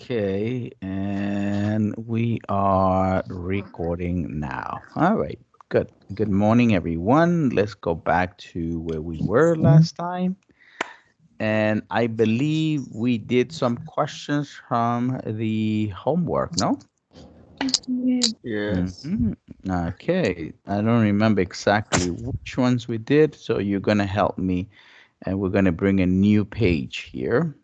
Okay, and we are recording now. All right, good. Good morning, everyone. Let's go back to where we were last time. And I believe we did some questions from the homework, no? Yeah. Yes. Mhm. Okay, I don't remember exactly which ones we did, so you're going to help me, and we're going to bring a new page here.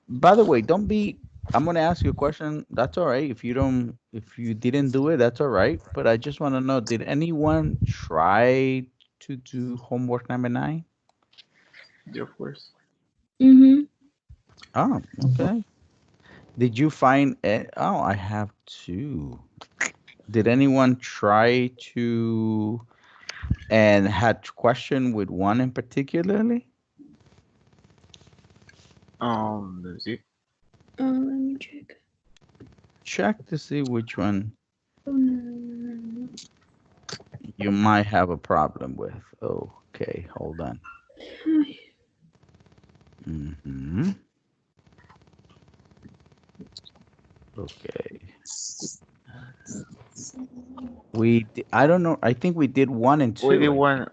By the way, don't be. I'm gonna ask you a question. That's all right. If you don't, if you didn't do it, that's all right. But I just want to know: did anyone try to do homework number 9? Yeah, of course. Mm-hmm. Oh, okay. Did you find? Oh, I have two. Did anyone try to and had question with one in particularly? Let me see. Let me check. Check to see which one Oh, no. you might have a problem with. Okay, hold on. Mm-hmm. Okay. I don't know. I think we did 1 and We 2. did I think one.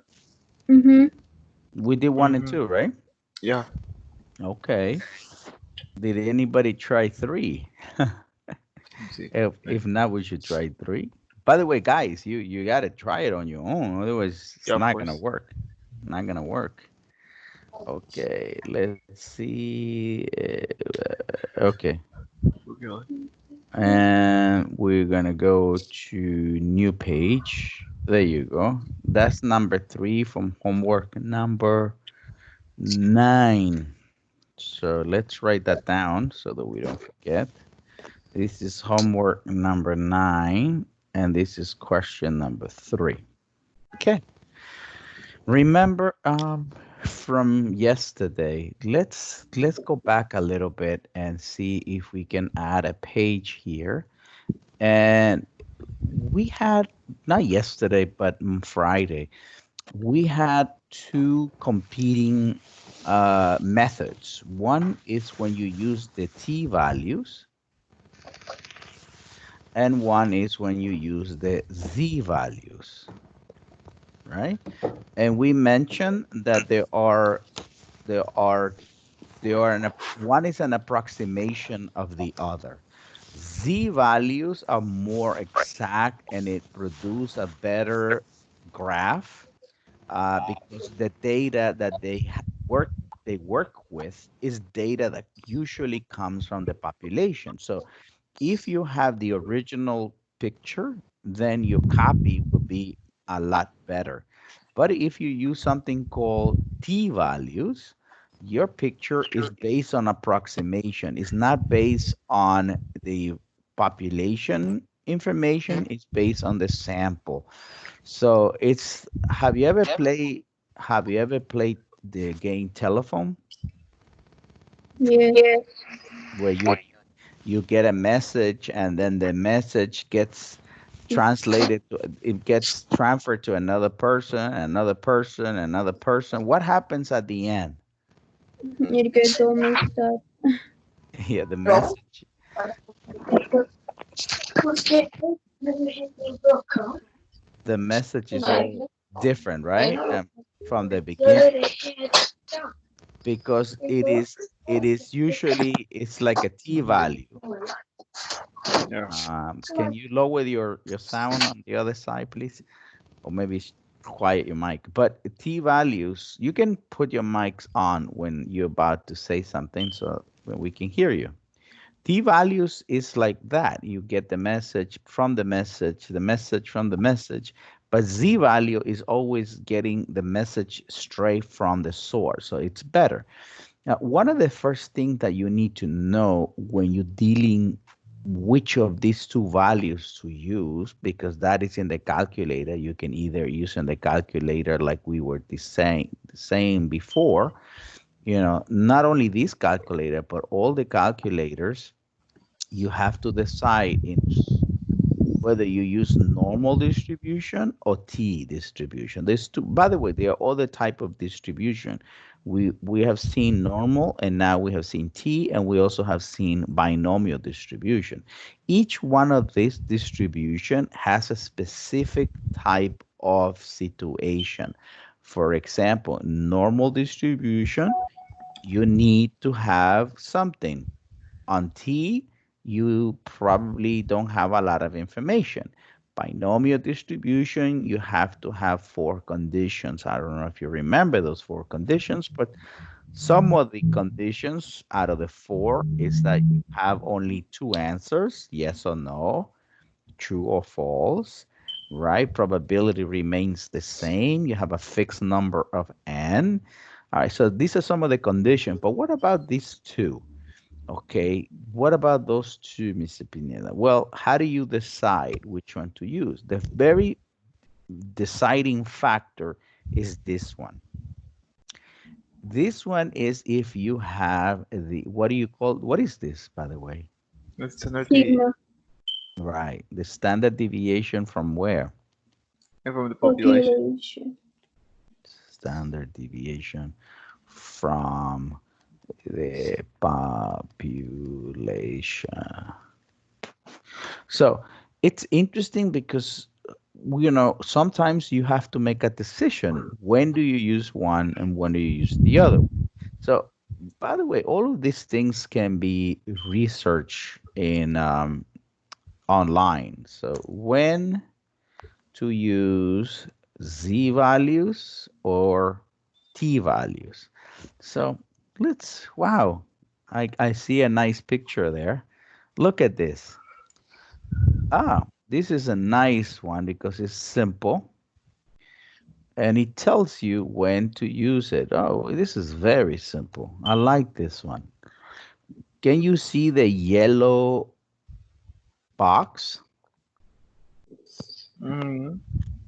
Mm-hmm. we did 1 and Mm-hmm. 2, right? Yeah. Okay. Did anybody try 3? Let me see. If not, we should try 3. By the way, guys, you got to try it on your own. Otherwise, it's Yeah, of not gonna course. work. Not gonna work. Okay. Let's see. Okay. Okay. And we're gonna go to new page. There you go. That's number 3 from homework number 9. So let's write that down so that we don't forget. This is homework number 9, and this is question number 3. Okay. Remember from yesterday, let's go back a little bit and see if we can add a page here. And we had, not yesterday, but Friday, we had two competing methods. One is when you use the t values, and one is when you use the z values, right? And we mentioned that there are one is an approximation of the other. Z values are more exact and it produce a better graph because the data that they work with is data that usually comes from the population. So if you have the original picture, then your copy will be a lot better. But if you use something called t-values, your picture is based on approximation. It's not based on the population information, it's based on the sample. So it's have you ever played the game telephone Yeah. where you get a message and then the message gets translated to, it gets transferred to another person, another person, another person. What happens at the end? It gets all mixed up. Yeah, the message the message is all different, right? From the beginning, because it is usually it's like a t-value. Yeah. Can you lower your sound on the other side, please? Or maybe quiet your mic. But T values, you can put your mics on when you're about to say something so when we can hear you. T values is like that. You get the message from the message from the message. But Z value is always getting the message straight from the source. So it's better. Now, one of the first things that you need to know when you're dealing which of these two values to use, because that is in the calculator, you can either use in the calculator like we were saying before, not only this calculator, but all the calculators, you have to decide in whether you use normal distribution or t distribution. There's two, by the way, there are other type of distribution. We have seen normal, and now we have seen t, and we also have seen binomial distribution. Each one of these distribution has a specific type of situation. For example, normal distribution, you need to have something. On T, you probably don't have a lot of information. Binomial distribution, you have to have four conditions. I don't know if you remember those four conditions, but some of the conditions out of the four is that you have only two answers, yes or no, true or false, right? Probability remains the same. You have a fixed number of n. All right, so these are some of the conditions, but what about these two? Okay, what about those two, Mr. Pineda? Well, how do you decide which one to use? The very deciding factor is this one. This one is if you have the, what do you call, what is this, by the way? That's standard Sigma. Right, the standard deviation from where? from the population. Population. Standard deviation from the population. So it's interesting because, you know, sometimes you have to make a decision. When do you use one and when do you use the other? So, by the way, all of these things can be researched in online. So when to use z values or t values. So let's, wow, I see a nice picture there. Look at this. Ah, this is a nice one because it's simple. And it tells you when to use it. Oh, this is very simple. I like this one. Can you see the yellow box? Mm,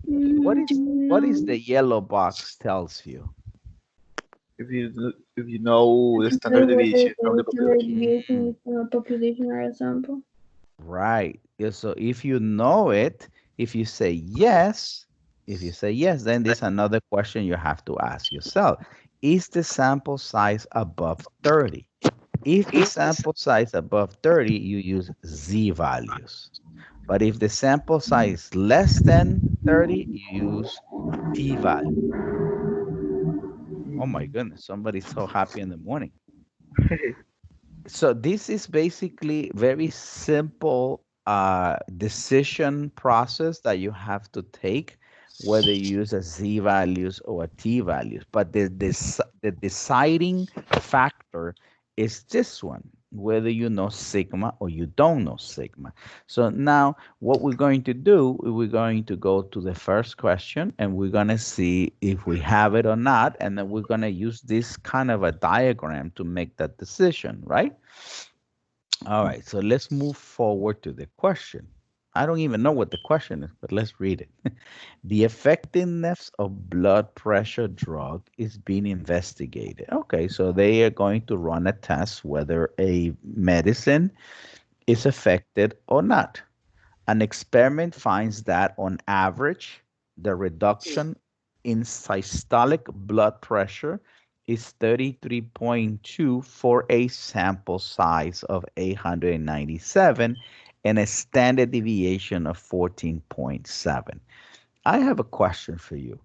What is the yellow box tells you? if you know the standard deviation from the population. Deviation from a population or a sample. Right. Yeah, so if you know it, if you say yes, then there's another question you have to ask yourself. Is the sample size above 30? If the sample size above 30, you use z values. But if the sample size less than 30, you use t value. Oh my goodness, somebody's so happy in the morning. So this is basically very simple decision process that you have to take, whether you use a z values or a t values. But the deciding factor is this one, whether you know sigma or you don't know sigma. So now what we're going to do, we're going to go to the first question and we're going to see if we have it or not. And then we're going to use this kind of a diagram to make that decision, right? All right, so let's move forward to the question. I don't even know what the question is, but let's read it. The effectiveness of blood pressure drug is being investigated. Okay, so they are going to run a test whether a medicine is effective or not. An experiment finds that on average, the reduction in systolic blood pressure is 33.2 for a sample size of 897 and a standard deviation of 14.7. I have a question for you.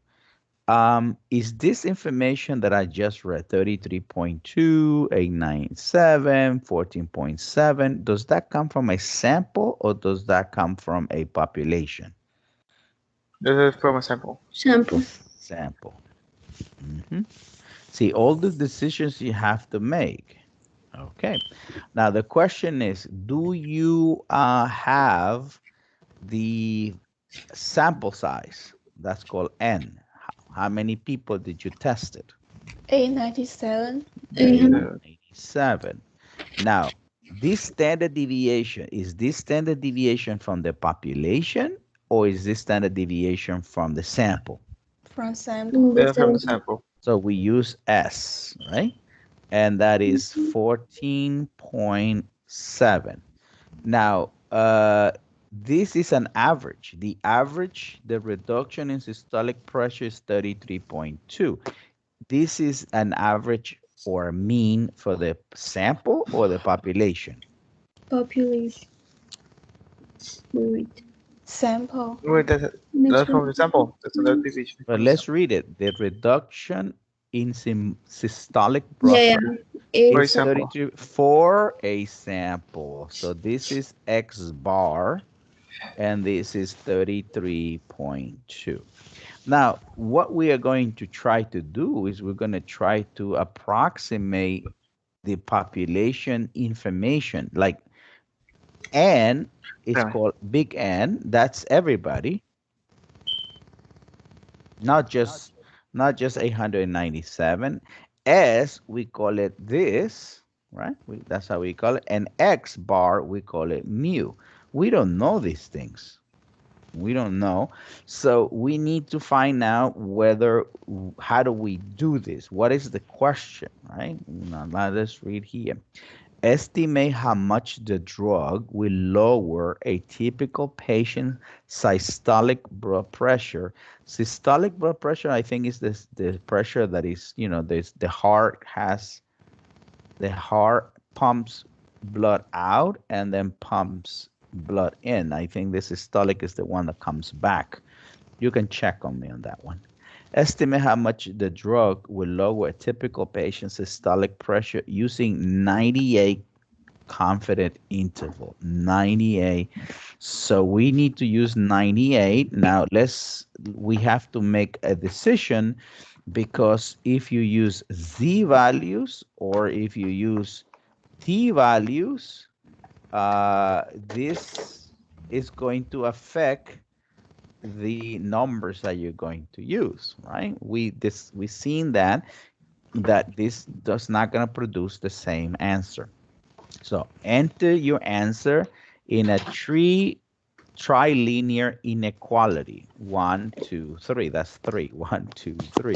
Is this information that I just read, 33.2, 897, 14.7, does that come from a sample or does that come from a population? This is from a sample. Sample. Sample. See, all the decisions you have to make. Okay. Now, the question is, do you have the sample size? That's called N. How many people did you test it? 897. 897. Now, this standard deviation, is this standard deviation from the population or is this standard deviation from the sample? From sample. From the sample. So we use S, right? And that is 14.7. Now, this is an average. The average, the reduction in systolic pressure is 33.2. this is an average or a mean for the sample or the population? Population. Wait. Sample. Wait, Next that's from one. the sample. The standard deviation But from the let's sample. read it. The reduction in systolic blood Yeah, pressure yeah. For is example, 32 for a sample. So this is X bar, and this is 33.2. Now, what we are going to try to do is we're going to try to approximate the population information. Like N is espérame. called big N, that's everybody, not just 897. S, we call it this, right? That's how we call it. And X bar, we call it mu. We don't know these things. We don't know. So we need to find out how do we do this? What is the question, right? Now, let us read here. Estimate how much the drug will lower a typical patient's systolic blood pressure. Systolic blood pressure, I think, is the pressure that is, the heart pumps blood out and then pumps blood in. I think the systolic is the one that comes back. You can check on me on that one. Estimate how much the drug will lower a typical patient's systolic pressure using 98 confident interval. 98. So we need to use 98. Now we have to make a decision, because if you use Z values or if you use T values, this is going to affect the numbers that you're going to use, right? We've seen that this does not going to produce the same answer. So enter your answer in a trilinear inequality. 1, 2, 3. That's 3. 1, 2, 3.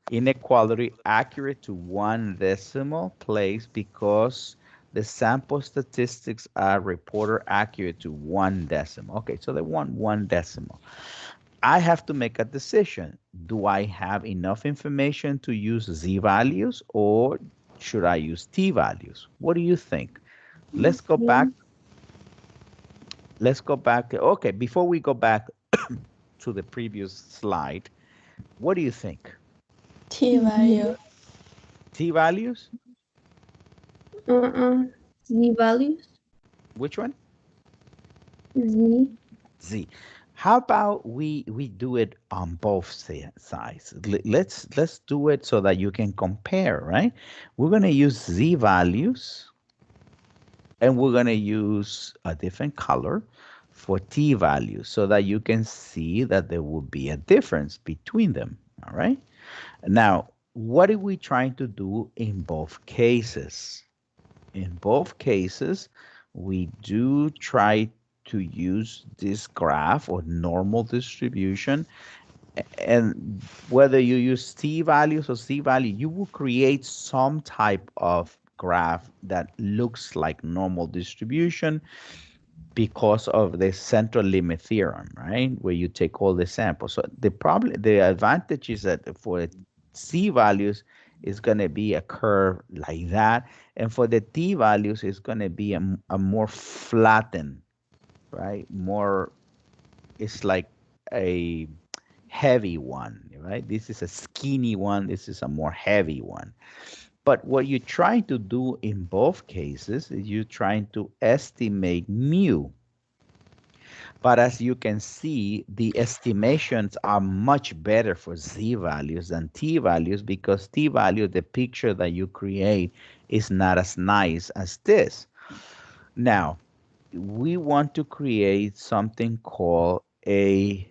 Inequality accurate to 1 decimal place because the sample statistics are reported accurate to 1 decimal. Okay, so they want 1 decimal. I have to make a decision. Do I have enough information to use Z values or should I use T values? What do you think? Let's go back. Let's go back. Okay, before we go back to the previous slide, what do you think? T value. T values? Z values. Which one? Z. Z. How about we do it on both sides? Let's do it so that you can compare, right? We're going to use Z values and we're going to use a different color for T values so that you can see that there will be a difference between them, all right? Now, what are we trying to do in both cases? In both cases, we do try to use this graph or normal distribution, and whether you use T values or C value, you will create some type of graph that looks like normal distribution because of the central limit theorem, right? Where you take all the samples. So the advantage is that for C values, it's going to be a curve like that. And for the T values, it's going to be a more flattened, right? It's like a heavy one, right? This is a skinny one. This is a more heavy one. But what you're trying to do in both cases is you're trying to estimate mu. But as you can see, the estimations are much better for Z values than T values because T value, the picture that you create is not as nice as this. Now, we want to create something called a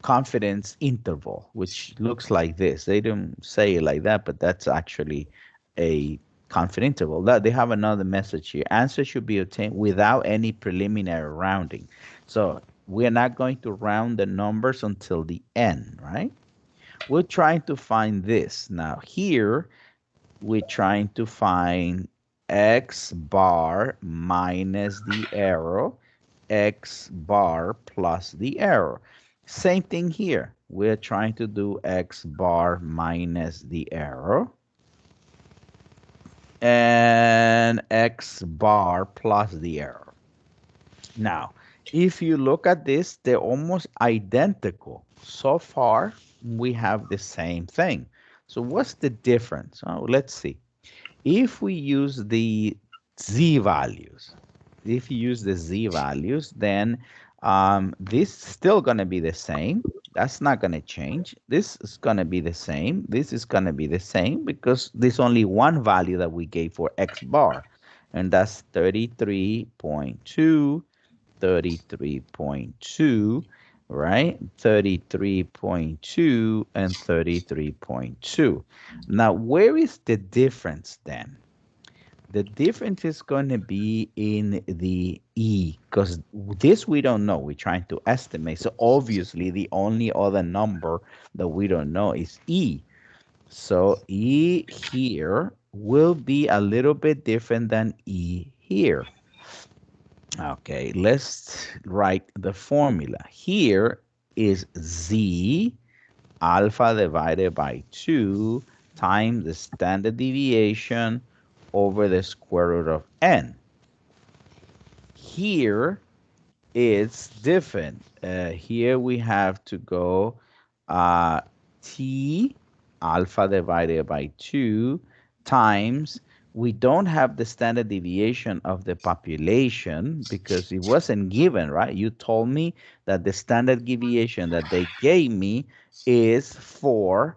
confidence interval, which looks like this. They don't say it like that, but that's actually a confidence interval. That they have another message here. Answer should be obtained without any preliminary rounding. So we're not going to round the numbers until the end, right? We're trying to find this. Now here, we're trying to find X bar minus the arrow, X bar plus the arrow. Same thing here. we're trying to do x bar minus the error and x bar plus the error. Now, if you look at this, they're almost identical. So far, we have the same thing. So what's the difference? Oh, let's see. If we use the z values, then this is still going to be the same. That's not going to change. This is going to be the same. This is going to be the same because there's only one value that we gave for x bar, and that's 33.2, 33.2, right? 33.2 and 33.2. Now, where is the difference then? The difference is going to be in the E, because this we don't know. We're trying to estimate. So obviously, the only other number that we don't know is E. So E here will be a little bit different than E here. Okay, let's write the formula. Here is Z alpha divided by 2 times the standard deviation over the square root of n. Here it's different. Here we have to go t alpha divided by 2 times, we don't have the standard deviation of the population because it wasn't given, right? You told me that the standard deviation that they gave me is for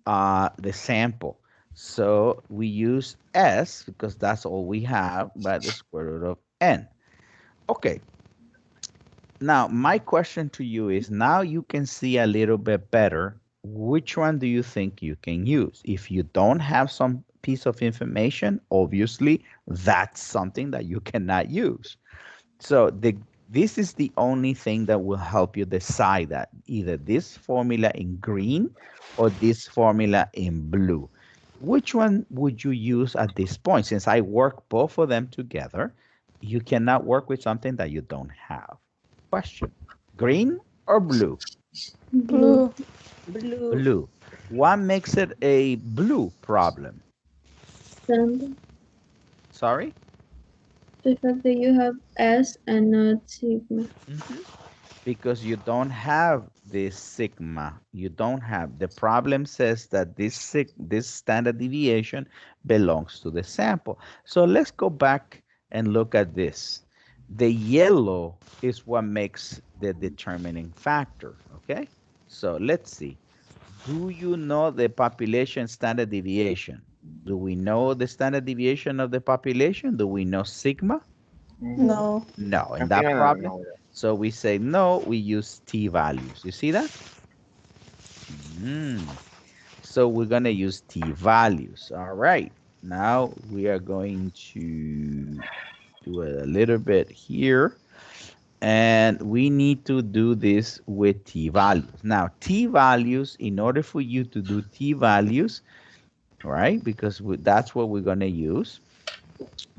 the sample. So we use S because that's all we have by the square root of n. Okay. Now, my question to you is, now you can see a little bit better. Which one do you think you can use? If you don't have some piece of information, obviously, that's something that you cannot use. So this is the only thing that will help you decide that, either this formula in green or this formula in blue. Which one would you use at this point? Since I work both of them together, you cannot work with something that you don't have. Question, green or blue? Blue. Blue. What makes it a blue problem? Standard. Sorry? The fact that you have S and not sigma. Because you don't have this sigma. You don't have. The problem says that this standard deviation belongs to the sample. So let's go back and look at this. The yellow is what makes the determining factor, okay? So let's see. Do you know the population standard deviation? Do we know the standard deviation of the population? Do we know sigma? No. No, in I that think I problem. know that. So we say no, we use t values. You see that? So we're going to use t values. All right. Now we are going to do it a little bit here. And we need to do this with t values. Now, t values, in order for you to do t values, right? Because that's what we're going to use.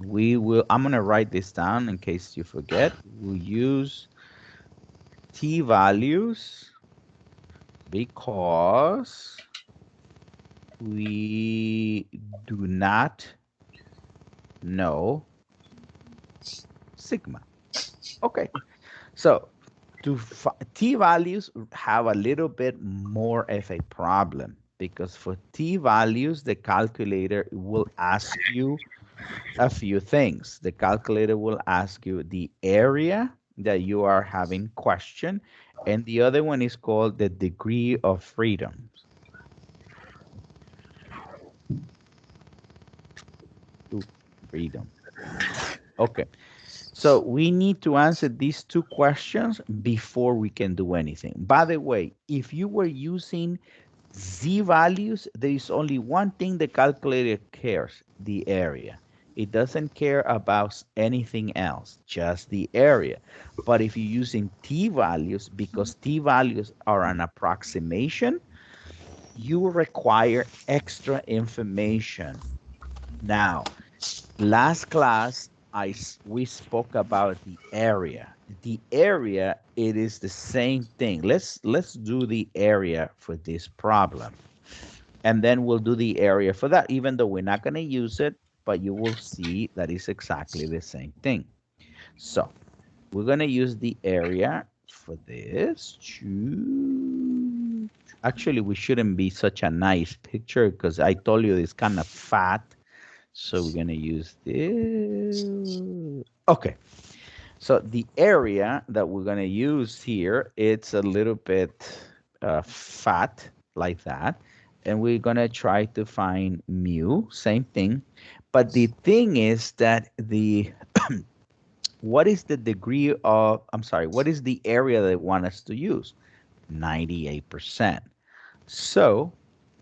I'm going to write this down in case you forget. We'll use t values because we do not know sigma. Okay, so t values have a little bit more of a problem because for t values, the calculator will ask you a few things. The calculator will ask you the area that you are having question, and the other one is called the degree of freedom. Freedom. Okay. So we need to answer these two questions before we can do anything. By the way, if you were using Z values, there is only one thing the calculator cares, the area. It doesn't care about anything else, just the area. But if you're using T values, because T values are an approximation, you require extra information. Now, last class, we spoke about the area. the area, it is the same thing. Let's do the area for this problem. And then we'll do the area for that, even though we're not going to use it, but you will see that it's exactly the same thing. So we're going to use the area for this. Actually, we shouldn't be such a nice picture because I told you it's kind of fat. So we're going to use this. Okay. So the area that we're going to use here, it's a little bit fat like that. And we're going to try to find mu, same thing. But the thing is that what is the degree of, I'm sorry, what is the area they want us to use? 98%. So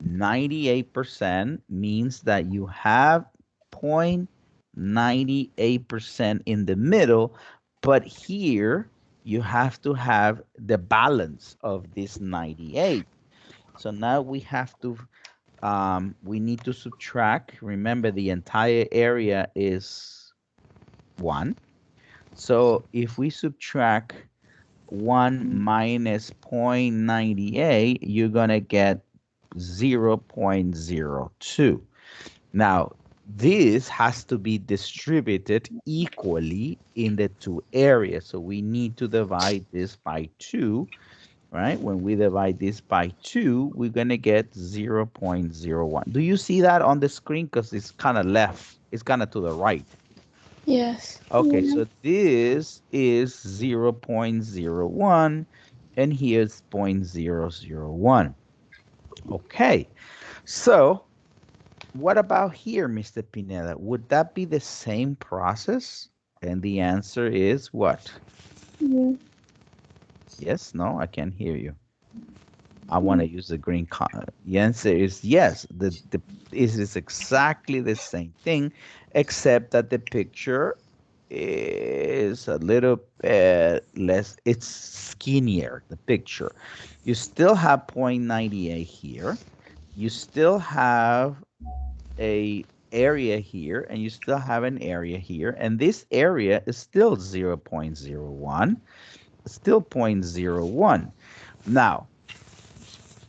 98% means that you have 0.98% in the middle, but here you have to have the balance of this 98. So now we have to, we need to subtract. Remember, the entire area is 1. So if we subtract 1 minus 0.98, you're going to get 0.02. Now, this has to be distributed equally in the two areas. So we need to divide this by 2, right? When we divide this by 2, we're going to get 0.01. Do you see that on the screen? Because it's kind of left. It's kind of to the right. Yes. Okay, so this is 0.01 and here's 0.001. Okay, so what about here, Mr. Pineda? Would that be the same process? And the answer is what? Yeah. Yes, no, I can't hear you. I want to use the green. The answer is yes. It is exactly the same thing, except that the picture is a little bit less. It's skinnier, the picture. You still have 0.98 here. You still have a area here, and you still have an area here. And this area is still 0.01, still 0.01. Now,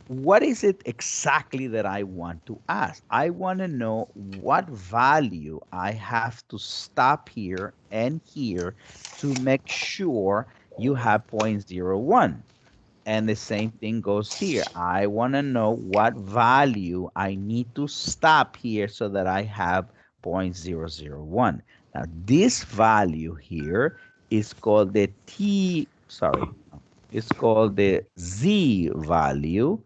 what is it exactly that I want to ask? I want to know what value I have to stop here and here to make sure you have 0.01. And the same thing goes here. I want to know what value I need to stop here so that I have 0.001. Now, this value here is called the it's called the Z value,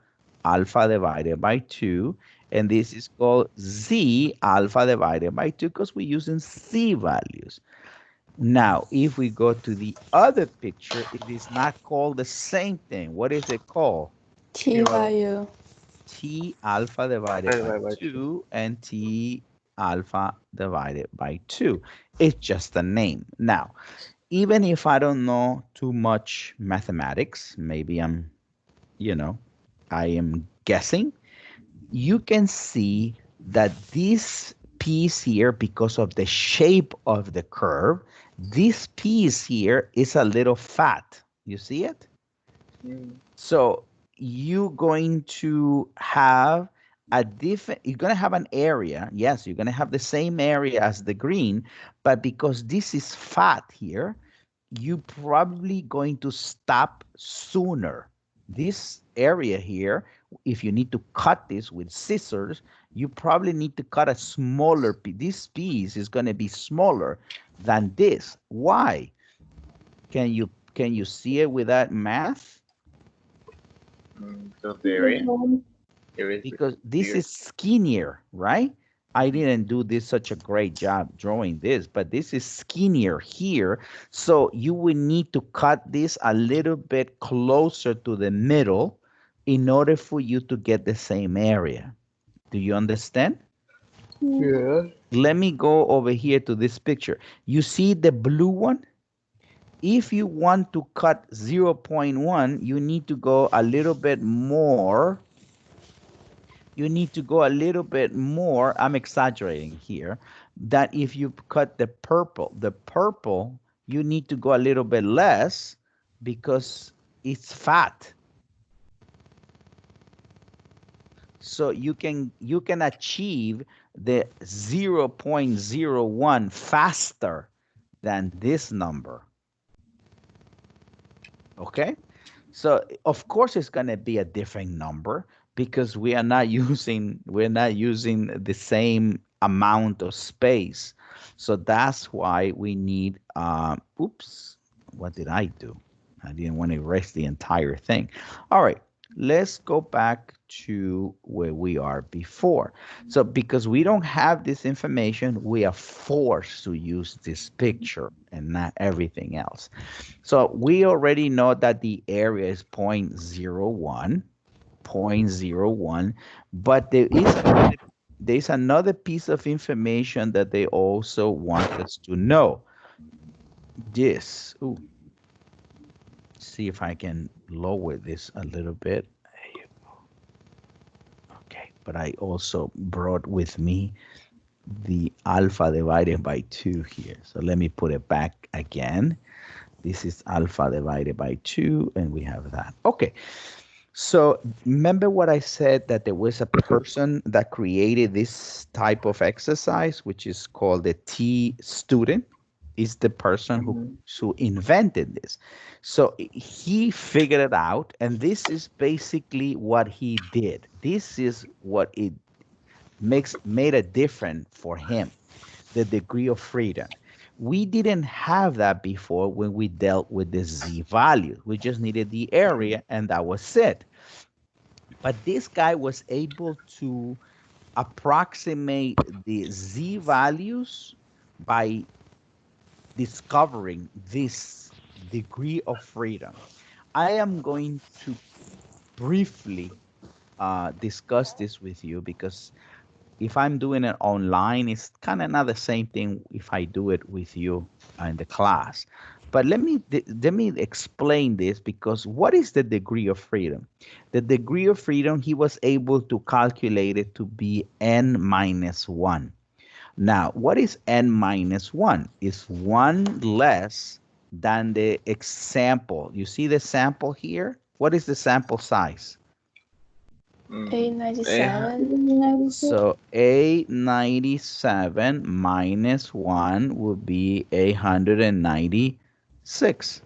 alpha divided by 2. And this is called Z alpha divided by 2 because we're using Z values. Now, if we go to the other picture, it is not called the same thing. What is it called? T value. T alpha divided Divided by by 2 and T alpha divided by 2. It's just a name. Now, even if I don't know too much mathematics, maybe I'm, I am guessing, you can see that this piece here, because of the shape of the curve, this piece here is a little fat. You see it? So you're going to have you're going to have an area. Yes, you're going to have the same area as the green, but because this is fat here, you probably going to stop sooner. This area here, if you need to cut this with scissors, you probably need to cut a smaller piece. This piece is going to be smaller than this. Why? Can you see it with that math? So the area. Because this is skinnier, right? I didn't do this such a great job drawing this, but this is skinnier here. So you will need to cut this a little bit closer to the middle in order for you to get the same area. Do you understand? Yeah. Let me go over here to this picture. You see the blue one? If you want to cut 0.1, you need to go a little bit more. You need to go a little bit more. I'm exaggerating here. That if you cut the purple you need to go a little bit less because it's fat. So you can achieve the 0.01 faster than this number. Okay? So of course it's going to be a different number because we're not using the same amount of space. So that's why we need oops, what did I do? I didn't want to erase the entire thing. All right, let's go back to where we are before. So because we don't have this information, we are forced to use this picture and not everything else. So we already know that the area is 0.01, but there's another piece of information that they also want us to know. This, ooh, see if I can lower this a little bit. There you go. Okay, but I also brought with me the alpha divided by 2 here. So let me put it back again. This is alpha divided by 2, and we have that. Okay, so remember what I said, that there was a person that created this type of exercise, which is called the T student, is the person who invented this. So he figured it out, and this is basically what he did. This is what it made a difference for him, the degree of freedom. We didn't have that before when we dealt with the Z value. We just needed the area and that was it. But this guy was able to approximate the Z values by discovering this degree of freedom. I am going to briefly discuss this with you because if I'm doing it online, it's kind of not the same thing if I do it with you in the class. But let me explain this, because what is the degree of freedom? The degree of freedom, he was able to calculate it to be n minus 1. Now, what is n minus 1? It's 1 less than the example. You see the sample here? What is the sample size? 897. So 897 minus 1 would be 896.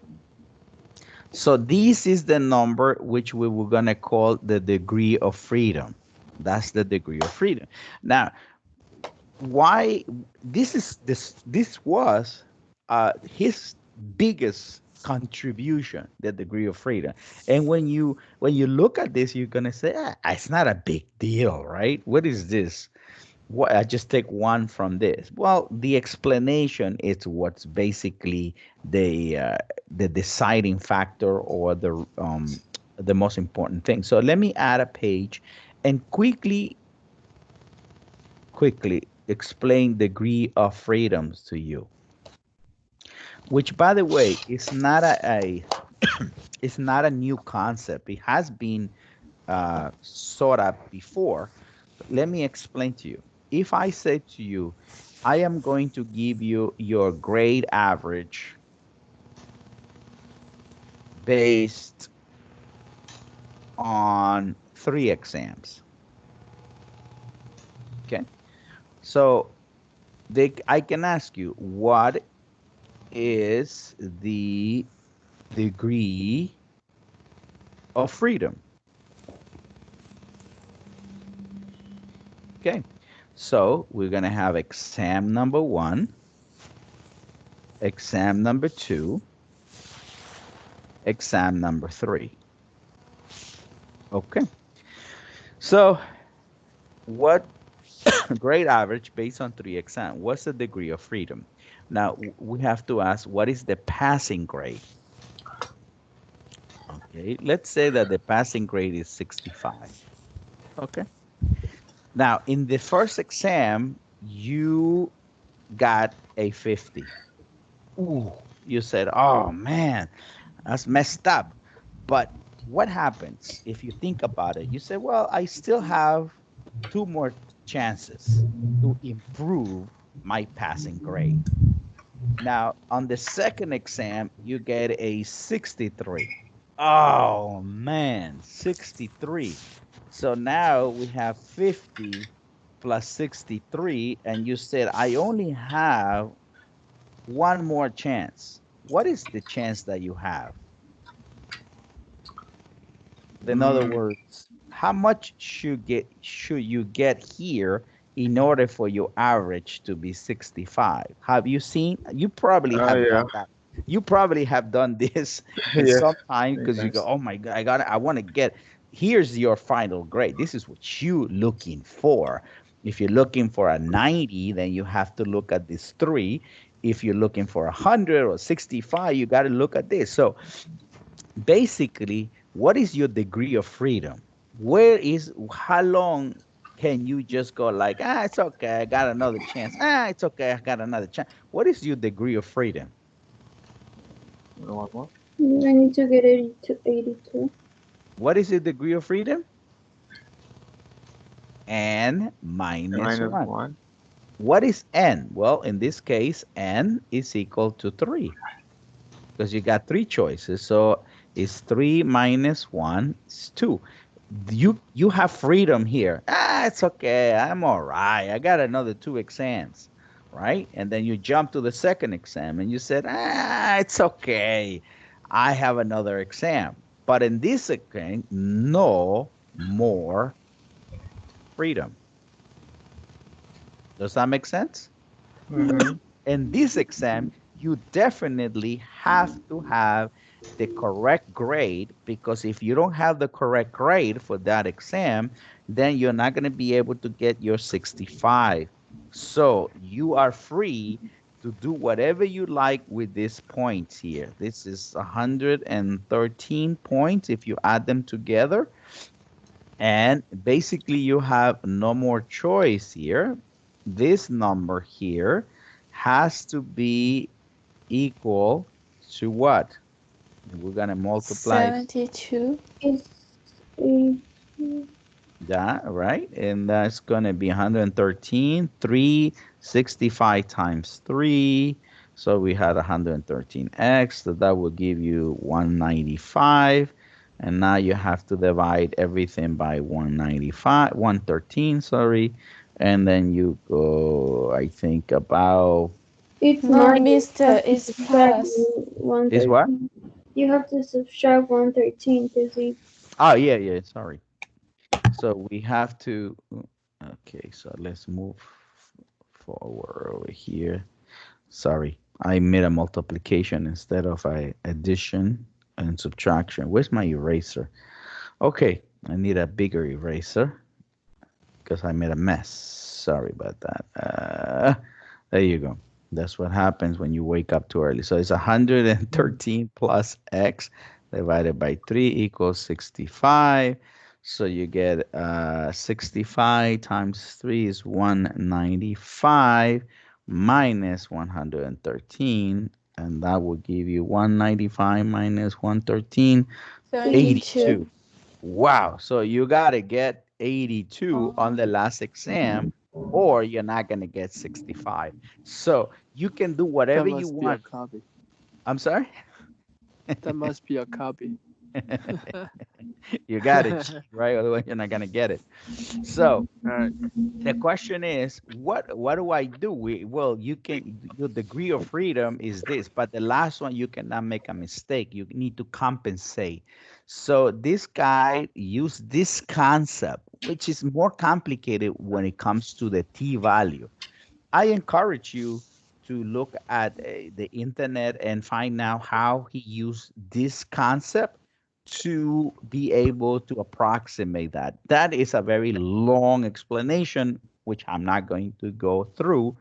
So this is the number which we were going to call the degree of freedom. That's the degree of freedom. Now, why this was his biggest contribution, the degree of freedom. And when you look at this, you're gonna say, it's not a big deal, right? What is this? What, I just take one from this. Well, the explanation is what's basically the deciding factor, or the most important thing. So let me add a page and quickly explain degree of freedoms to you, which, by the way, is not it's not a new concept. It has been sought out before. But let me explain to you. If I say to you, I am going to give you your grade average based on 3 exams. Okay. So I can ask you, what is the degree of freedom? Okay, so we're going to have exam number 1, exam number 2, exam number 3. Okay, so what grade average based on 3 exams? What's the degree of freedom? Now we have to ask, what is the passing grade? Okay, let's say that the passing grade is 65. Okay. Now, in the first exam, you got a 50. Ooh, you said, oh man, that's messed up. But what happens if you think about it? You say, well, I still have 2 more chances to improve my passing grade. Now, on the second exam, you get a 63. Oh, man, 63. So now we have 50 plus 63, and you said, I only have one more chance. What is the chance that you have? In other Mm, words, how much should you get here in order for your average to be 65? Have you seen? You probably have yeah. done that. You probably have done this Yes. sometime Many because you go, times. oh my God, I want to get, here's your final grade. This is what you looking for. If you're looking for a 90, then you have to look at this three. If you're looking for 100 or 65, you got to look at this. So basically, what is your degree of freedom? How long can you just go like, it's okay, I got another chance. It's okay, I got another chance. What is your degree of freedom? One more. I need to get 82. What is the degree of freedom? N minus Minus 1. one. What is n? Well, in this case, n is equal to 3 because you got three choices. So it's 3 minus 1 is 2. You have freedom here. It's okay. I'm all right. I got another 2 exams, right? And then you jump to the second exam and you said, it's okay. I have another exam. But in this exam, no more freedom. Does that make sense? Mm-hmm. In this exam, you definitely have to have the correct grade, because if you don't have the correct grade for that exam, then you're not going to be able to get your 65. So you are free to do whatever you like with these points here. This is 113 points if you add them together. And basically you have no more choice here. This number here has to be equal to what? We're going to multiply 72. It's that, right? And that's going to be 113, 365 times 3. So we had 113x, so that will give you 195. And now you have to divide everything by 195, 113, sorry. And then you go, I think about, it's No, minus. You mister, have to it's subtract plus. is what? 113. You have to subtract 113 to see. Oh, yeah, sorry. So we have to, okay, so let's move forward over here. Sorry, I made a multiplication instead of a addition and subtraction. Where's my eraser? Okay, I need a bigger eraser because I made a mess. Sorry about that. There you go. That's what happens when you wake up too early. So it's 113 plus x divided by 3 equals 65. So you get 65 times 3 is 195 minus 113. And that will give you 195 minus 113, 72. 82. Wow. So you got to get 82 on the last exam, or you're not going to get 65. So you can do That whatever you must be a want. copy. I'm sorry? That must be a copy. You got to cheat, right? Otherwise, you're not going to get it. So All right. the question is, what do I do? Well, you can, your degree of freedom is this, but the last one, you cannot make a mistake. You need to compensate. So this guy used this concept, which is more complicated when it comes to the t-value. I encourage you to look at the internet and find out how he used this concept to be able to approximate that. That is a very long explanation, which I'm not going to go through.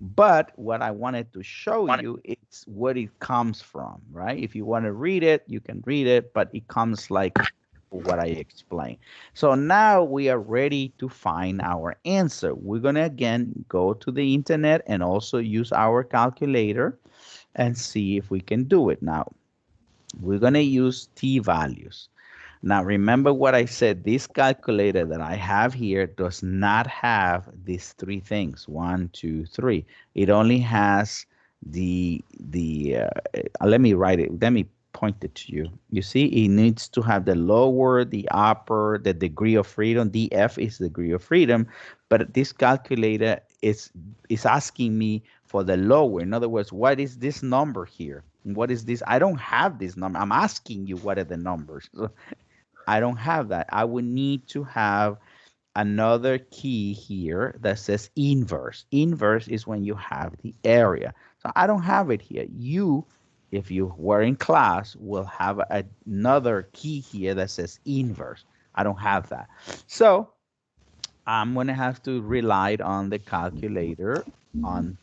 But what I wanted to show you is where it comes from, right? If you want to read it, you can read it, but it comes like what I explained. So now we are ready to find our answer. We're going to again go to the internet and also use our calculator and see if we can do it. Now, we're going to use t-values. Now, remember what I said, this calculator that I have here does not have these three things, 1, 2, 3. It only has let me write it. Let me point it to you. You see, it needs to have the lower, the upper, the degree of freedom. DF is degree of freedom, but this calculator is asking me for the lower. In other words, what is this number here? What is this? I don't have this number. I'm asking you what are the numbers. So I don't have that. I would need to have another key here that says inverse. Inverse is when you have the area. So I don't have it here. You, if you were in class, will have another key here that says inverse. I don't have that. So I'm going to have to rely on the calculator on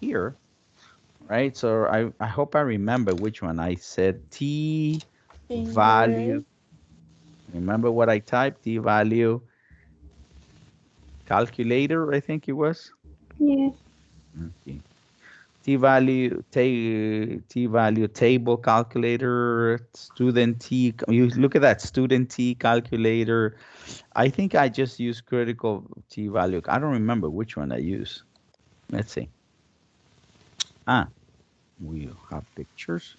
here, right? So I hope I remember which one. I said T value. Remember what I typed? T value calculator, I think it was. Yes. Okay. T value table calculator, student T. You look at that student T calculator. I think I just use critical T value. I don't remember which one I use. Let's see. We have pictures.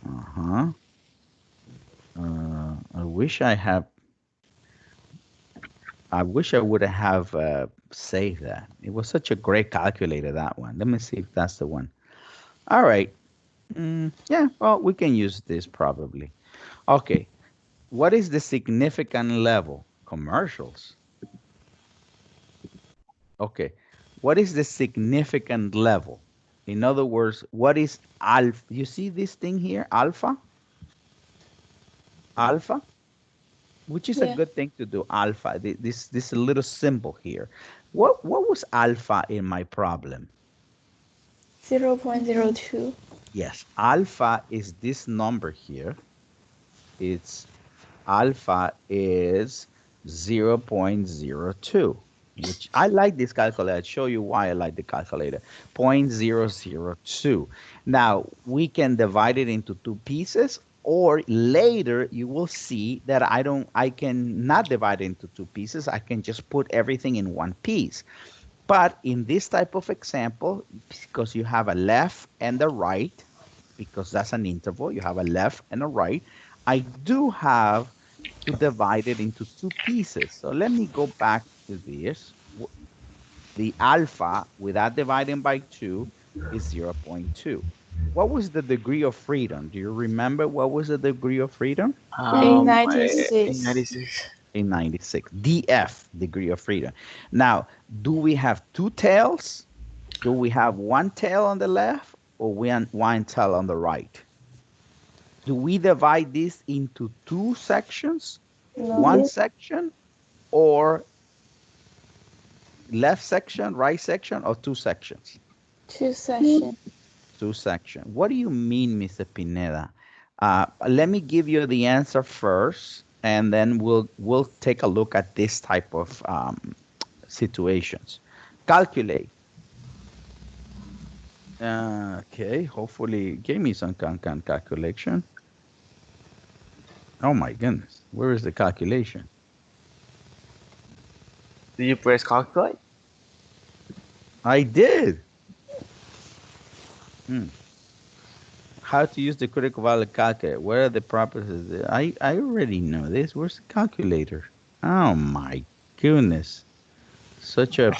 I wish I would have saved that. It was such a great calculator, that one. Let me see if that's the one. All right. Yeah, well, we can use this probably. Okay. What is the significant level? Commercials. Okay. What is the significant level? In other words, what is alpha? You see this thing here, alpha? Alpha? Which is a good thing to do, alpha. This little symbol here. What was alpha in my problem? 0.02. Yes, alpha is this number here. It's alpha is 0.02, which I like this calculator. I'll show you why I like the calculator. 0.002. Now, we can divide it into two pieces, or later you will see that I can not divide it into two pieces. I can just put everything in one piece. But in this type of example, because you have a left and a right, because that's an interval, you have a left and a right, I do have to divide it into two pieces. So let me go back to this. The alpha, without dividing by 2, is 0.2. What was the degree of freedom? Do you remember what was the degree of freedom? 96. 96. In 96. DF, degree of freedom. Now, do we have two tails? Do we have one tail on the left or one tail on the right? Do we divide this into two sections? One section or left section, right section, or two sections? Two sections. Two sections. What do you mean, Mr. Pineda? Let me give you the answer first, and then we'll take a look at this type of situations. Calculate. Okay, hopefully give me some calculation. Oh my goodness, where is the calculation? Do you press calculate? I did. How to use the critical value calculator? What are the properties? I already know this. Where's the calculator? Oh my goodness. Such a...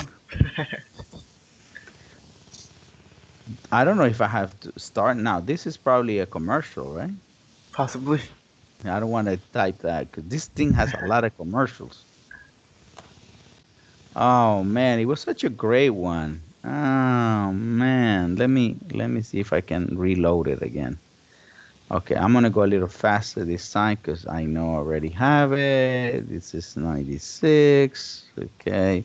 I don't know if I have to start now. This is probably a commercial, right? Possibly. I don't want to type that because this thing has a lot of commercials. Oh man, it was such a great one. Oh man, let me see if I can reload it again. Okay, I'm gonna go a little faster this time because I know I already have it. This is 96. Okay,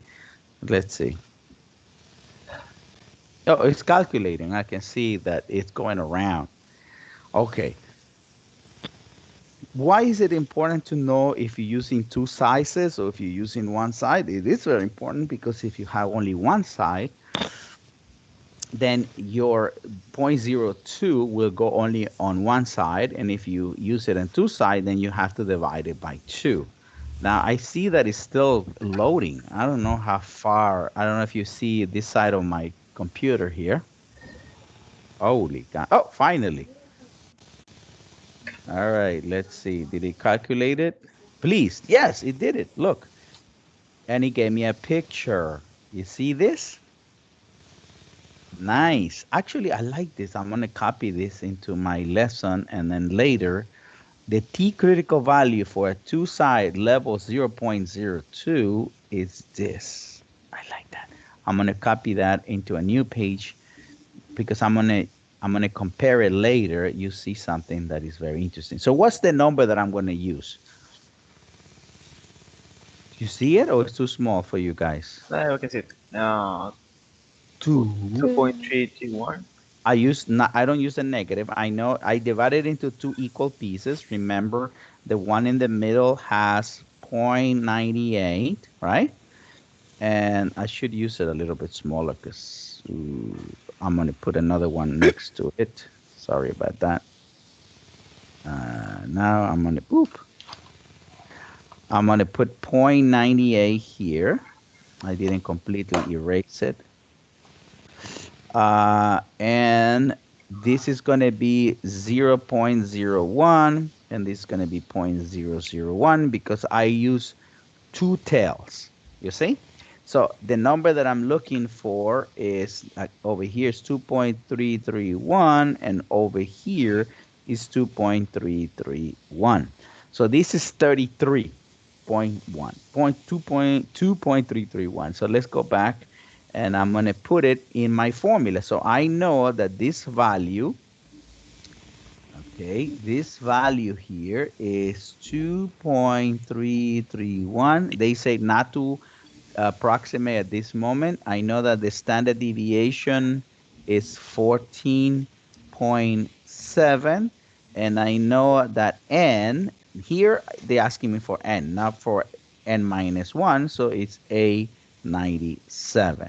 let's see. Oh, it's calculating. I can see that it's going around. Okay. Why is it important to know if you're using two sizes or if you're using one side? It is very important because if you have only one side, then your 0.02 will go only on one side. And if you use it on two sides, then you have to divide it by 2. Now I see that it's still loading. I don't know how far. I don't know if you see this side of my computer here. Holy God. Oh, finally. All right, let's see. Did it calculate it? Please. Yes, it did it. Look. And it gave me a picture. You see this? Nice. Actually, I like this. I'm going to copy this into my lesson, and then later, the T critical value for a two-side level 0.02 is this. I like that. I'm going to copy that into a new page because I'm going to compare it later. You see something that is very interesting. So what's the number that I'm going to use? You see it, or it's too small for you guys? We can see it. 2. 2.321. I don't use a negative. I know I divide it into two equal pieces. Remember, the one in the middle has 0.98, right? And I should use it a little bit smaller because I'm going to put another one next to it. Sorry about that. Now I'm going to, I'm going to put 0.98 here. I didn't completely erase it. And this is going to be 0.01, and this is going to be 0.001 because I use two tails, you see? So the number that I'm looking for is over here is 2.331, and over here is 2.331. So this is 33.1, 2.331. So let's go back, and I'm going to put it in my formula. So I know that this value, okay, this value here is 2.331. They say not to approximate at this moment. I know that the standard deviation is 14.7, and I know that n, here they're asking me for n, not for n minus 1, so it's A97.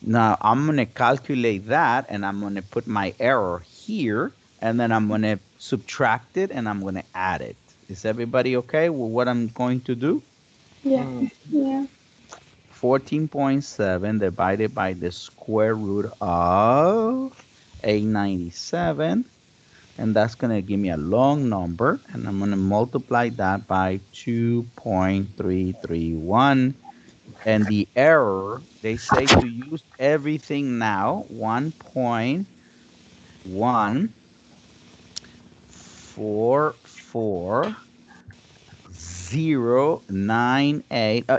Now I'm going to calculate that, and I'm going to put my error here, and then I'm going to subtract it, and I'm going to add it. Is everybody okay with what I'm going to do? Yeah. Yeah. 14.7 divided by the square root of 897, and that's going to give me a long number, and I'm going to multiply that by 2.331, and the error, they say to use everything now, 1.14408.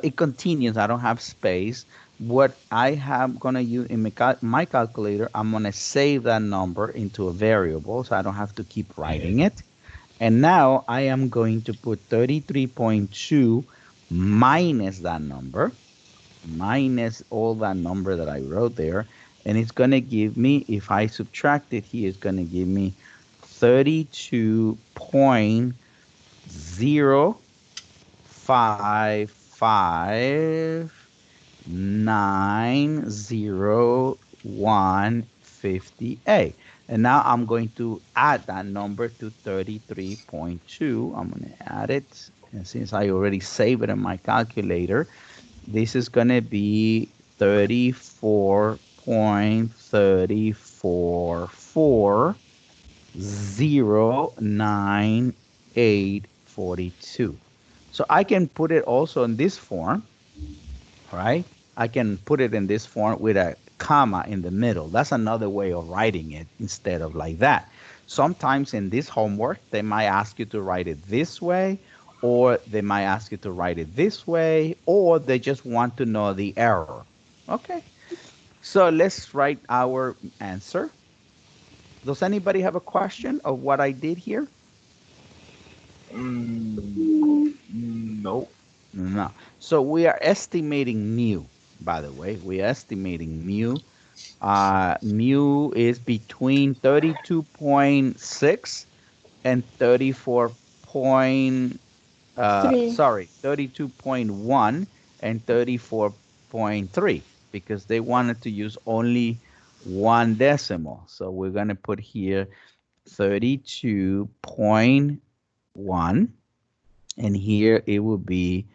It continues. I don't have space. What I have gonna use in my calculator, I'm gonna save that number into a variable, so I don't have to keep writing it. And now I am going to put 33.2 minus that number, minus all that number that I wrote there, and it's gonna give me, if I subtract it here, it's gonna give me 32.0559058. And now I'm going to add that number to 33.2. I'm going to add it. And since I already saved it in my calculator, this is going to be 34.3409842. So I can put it also in this form, right? I can put it in this form with a comma in the middle. That's another way of writing it instead of like that. Sometimes in this homework, they might ask you to write it this way, or they might ask you to write it this way, or they just want to know the error. Okay, so let's write our answer. Does anybody have a question of what I did here? No. No. So we are estimating mu, by the way. We are estimating mu. Mu is between 32.6 and 32.1 and 34.3, because they wanted to use only one decimal. So we're going to put here 32.1, and here it will be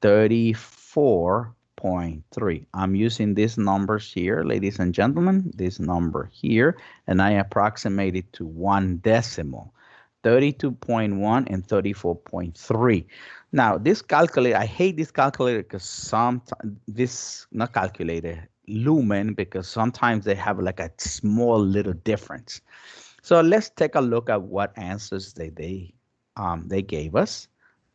34.3. I'm using these numbers here, ladies and gentlemen, this number here, and I approximate it to 1 decimal. 32.1 and 34.3. Now, this calculator, I hate this calculator because not calculator, Lumen, because sometimes they have like a small little difference. So let's take a look at what answers they gave us.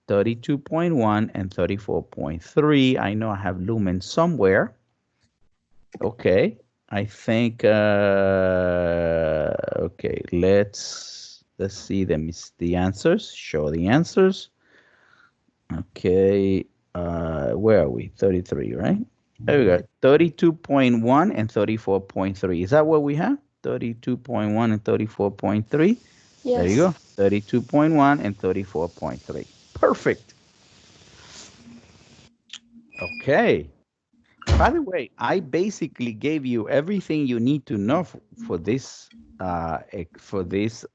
32.1 and 34.3. I know I have Lumen somewhere. Okay, I think, okay, let's see the answers, show the answers. Okay, where are we? 33, right? There we go, 32.1 and 34.3. Is that what we have? 32.1 and 34.3. Yes. There you go, 32.1 and 34.3. Perfect. Okay. By the way, I basically gave you everything you need to know for this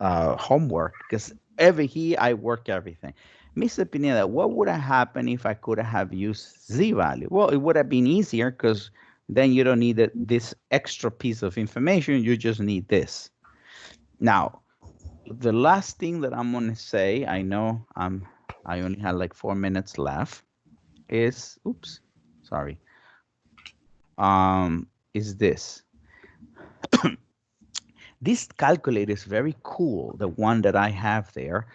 homework, because here I work everything. Mr. Pineda, what would have happened if I could have used z-value? Well, it would have been easier because then you don't need this extra piece of information. You just need this. Now, the last thing that I'm going to say, I know I only had like 4 minutes left, is, oops, sorry. Is this. This calculator is very cool, the one that I have there.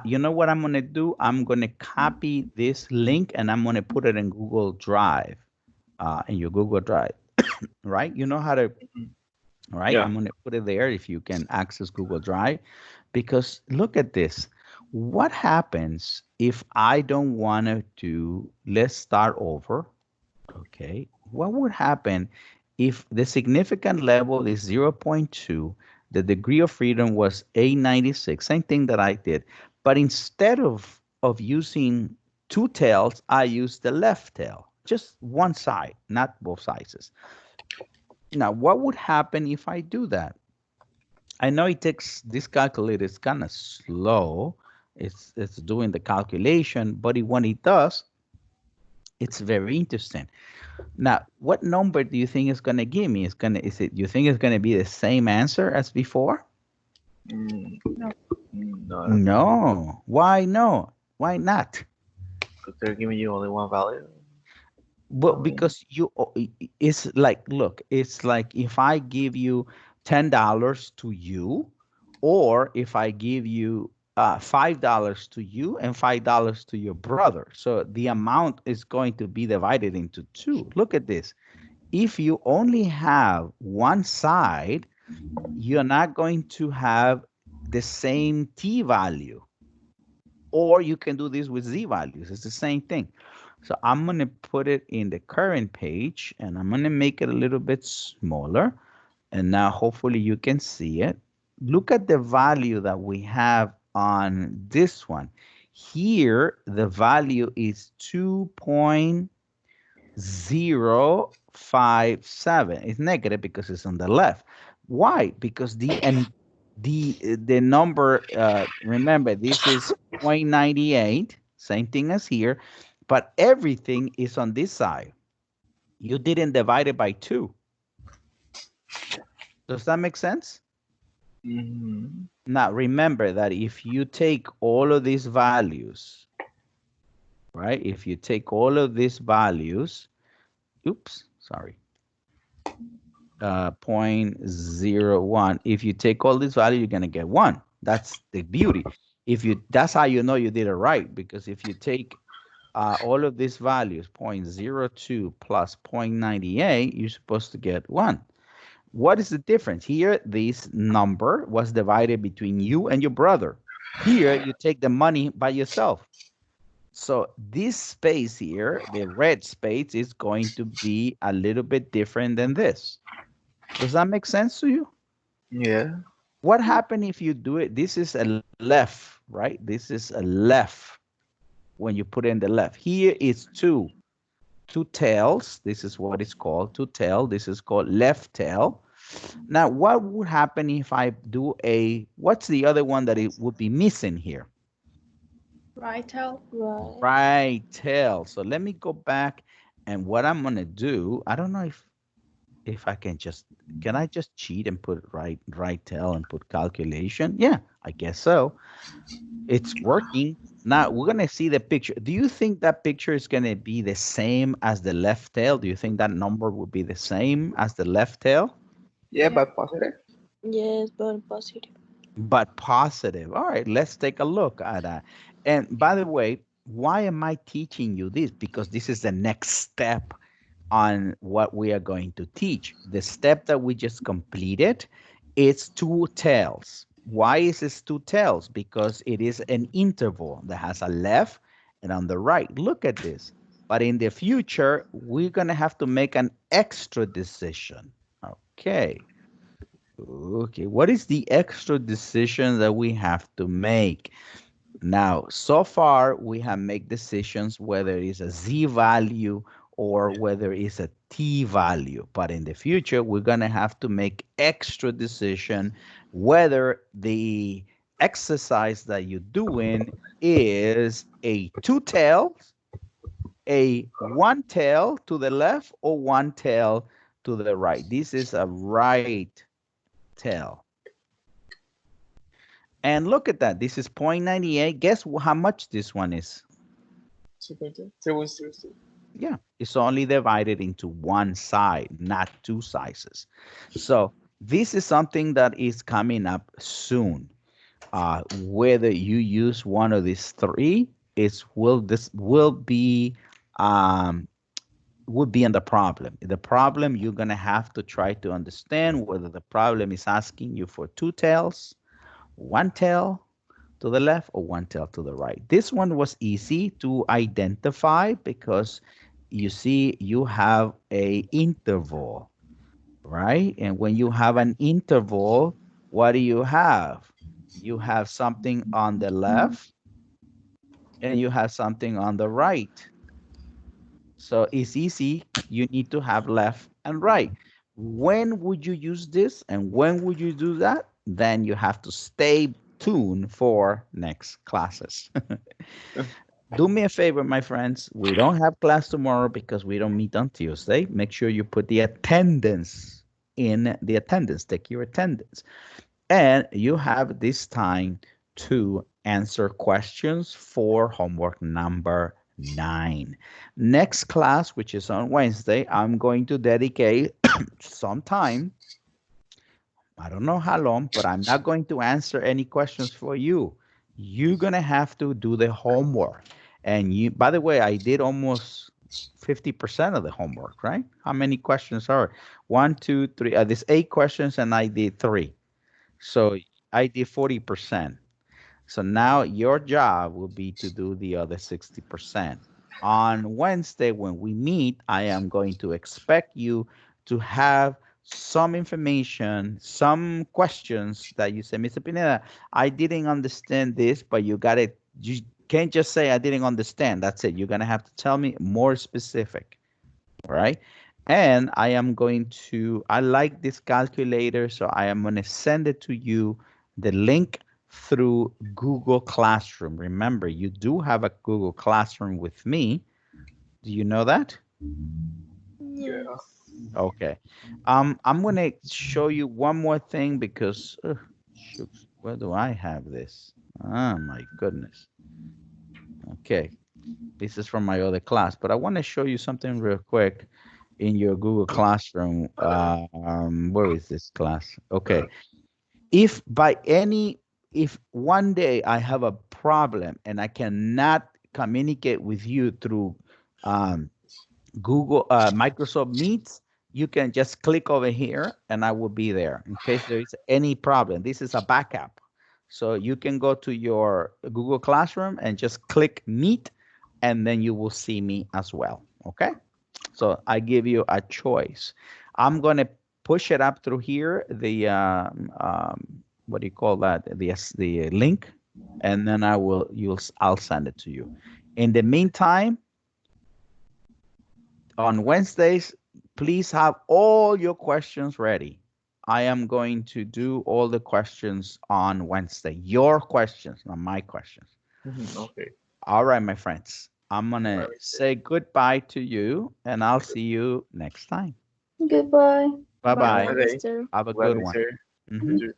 You know what I'm going to do? I'm going to copy this link and I'm going to put it in Google Drive, in your Google Drive, right? You know how to, right? Yeah. I'm going to put it there if you can access Google Drive, because look at this. What happens if I don't want to do, let's start over. Okay, what would happen if the significant level is 0.2, the degree of freedom was 896, same thing that I did, but instead of using 2 tails, I used the left tail, just one side, not both sides. Now, what would happen if I do that? I know it takes, this calculator is kind of slow, it's doing the calculation, but when it does, it's very interesting. Now, what number do you think it's going to give me? You think it's going to be the same answer as before? No. No. Why no? Why not? Because they're giving you only one value. Well, because it's like, look, it's like if I give you $10 to you, or if I give you $5 to you and $5 to your brother. So the amount is going to be divided into 2. Look at this. If you only have one side, you're not going to have the same t value. Or you can do this with z values. It's the same thing. So I'm going to put it in the current page and I'm going to make it a little bit smaller. And now hopefully you can see it. Look at the value that we have on this one. Here, the value is 2.057. It's negative because it's on the left. Why? Because the number, remember, this is 0.98, same thing as here, but everything is on this side. You didn't divide it by 2. Does that make sense? Mm-hmm. Now, remember that if you take all of these values, right? If you take all of these values, oops, sorry, 0.01. If you take all these values, you're going to get 1. That's the beauty. That's how you know you did it right, because if you take all of these values, 0.02 plus 0.98, you're supposed to get 1. What is the difference? Here, this number was divided between you and your brother. Here, you take the money by yourself. So this space here, the red space, is going to be a little bit different than this. Does that make sense to you? Yeah. What happened if you do it? This is a left, right? This is a left when you put in the left. Here is 2 tails. This is what it's called, 2 tail. This is called left tail. Now, what would happen if I do what's the other one that it would be missing here? Right tail. Right. Right tail. So let me go back, and what I'm gonna do, I don't know if I can I just cheat and put right tail and put calculation? Yeah, I guess so. It's working. Now we're gonna see the picture. Do you think that picture is gonna be the same as the left tail? Do you think that number would be the same as the left tail? Yeah, but positive. Yes, but positive. But positive. All right, let's take a look at that. And by the way, why am I teaching you this? Because this is the next step on what we are going to teach. The step that we just completed, it's two tails. Why is this two tails? Because it is an interval that has a left and on the right. Look at this. But in the future, we're going to have to make an extra decision. Okay. Okay. What is the extra decision that we have to make? Now, so far, we have made decisions whether it's a z value or whether it's a t value. But in the future, we're going to have to make extra decision whether the exercise that you're doing is a two tails, a one tail to the left, or one tail to the right. This is a right tail. And look at that. This is 0.98. Guess how much this one is? 3.2. Yeah, it's only divided into one side, not two sizes. So this is something that is coming up soon. Whether you use one of these three, this would be in the problem. The problem, you're gonna have to try to understand whether the problem is asking you for two tails, one tail to the left, or one tail to the right. This one was easy to identify because you see you have a interval, right? And when you have an interval, what do you have? You have something on the left and you have something on the right. So it's easy. You need to have left and right. When would you use this and when would you do that? Then you have to stay tuned for next classes. Do me a favor, my friends. We don't have class tomorrow because we don't meet on Tuesday. Make sure you put the attendance in the attendance. Take your attendance. And you have this time to answer questions for homework number 9. Next class, which is on Wednesday, I'm going to dedicate some time. I don't know how long, but I'm not going to answer any questions for you. You're going to have to do the homework. And you, by the way, I did almost 50% of the homework, right? How many questions are? 1, 2, 3. There's 8 questions and I did 3. So I did 40%. So now your job will be to do the other 60%. On Wednesday, when we meet, I am going to expect you to have some information, some questions that you say, Mr. Pineda, I didn't understand this, but you got it. You can't just say I didn't understand. That's it. You're going to have to tell me more specific. All right. And I am going to, I like this calculator, so I am going to send it to you, the link through Google Classroom. Remember, you do have a Google Classroom with me. Do you know that? Yeah. Okay. I'm going to show you one more thing because, shucks, where do I have this? Oh, my goodness. Okay. This is from my other class, but I want to show you something real quick in your Google Classroom. Where is this class? Okay. If one day I have a problem and I cannot communicate with you through Microsoft Meets, you can just click over here and I will be there in case there is any problem. This is a backup. So you can go to your Google Classroom and just click Meet and then you will see me as well. Okay. So I give you a choice. I'm going to push it up through here, the, what do you call that? The link, and then I'll send it to you. In the meantime, on Wednesdays, please have all your questions ready. I am going to do all the questions on Wednesday. Your questions, not my questions. Okay. All right, my friends. I'm gonna Bye, mister. say goodbye to you, and I'll see you next time. Goodbye. Bye Bye, bye. Okay. mister. Have a Bye, good one. mister. Mhm. Mister.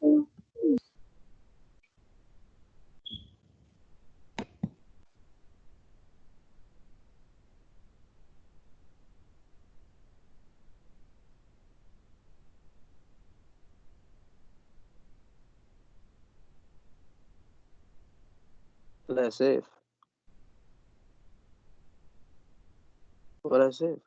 Let's save. What I save?